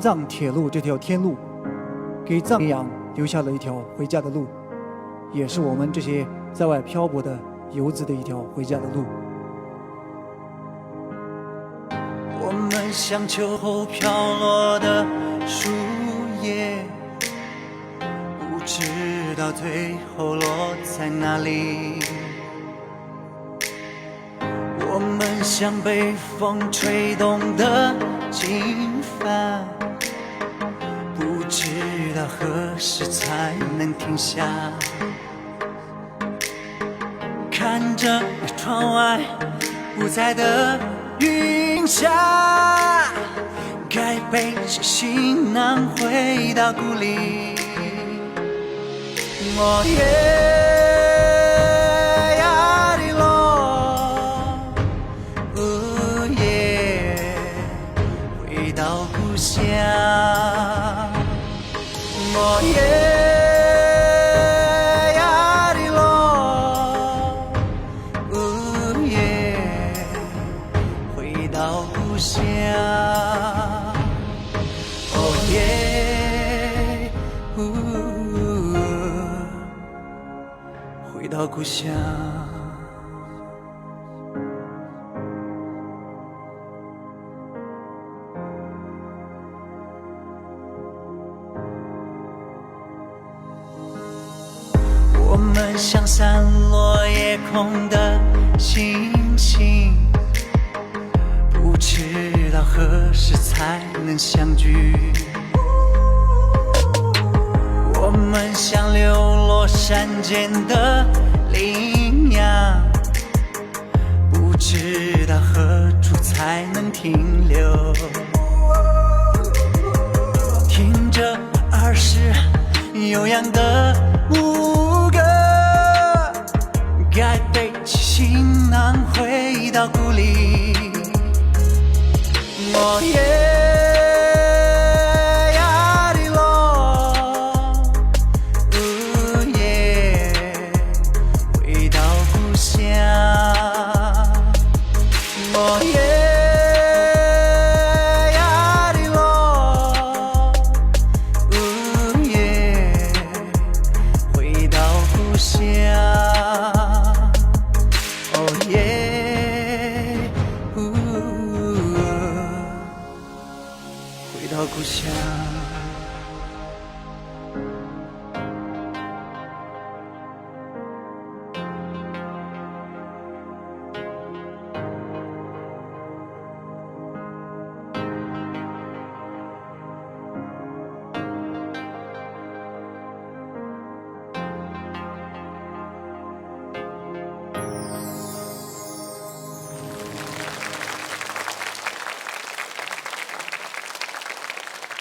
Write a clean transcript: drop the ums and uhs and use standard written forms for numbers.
藏铁路这条天路，给藏羚羊留下了一条回家的路，也是我们这些在外漂泊的游子的一条回家的路。我们像秋后飘落的树叶，不知道最后落在哪里。我们像被风吹动的金发，不知道何时才能停下。看着窗外不在的云霞，该背着行囊回到故里。我回到故乡，我回到故乡，哦耶，回到故乡。我们像散落夜空的星星，不知道何时才能相聚。我们像流落山间的羚羊，不知道何处才能停留。听着儿时悠扬的牧歌，该背起行囊回到故里。我回到故乡，我回到故乡，哦耶，回到故乡。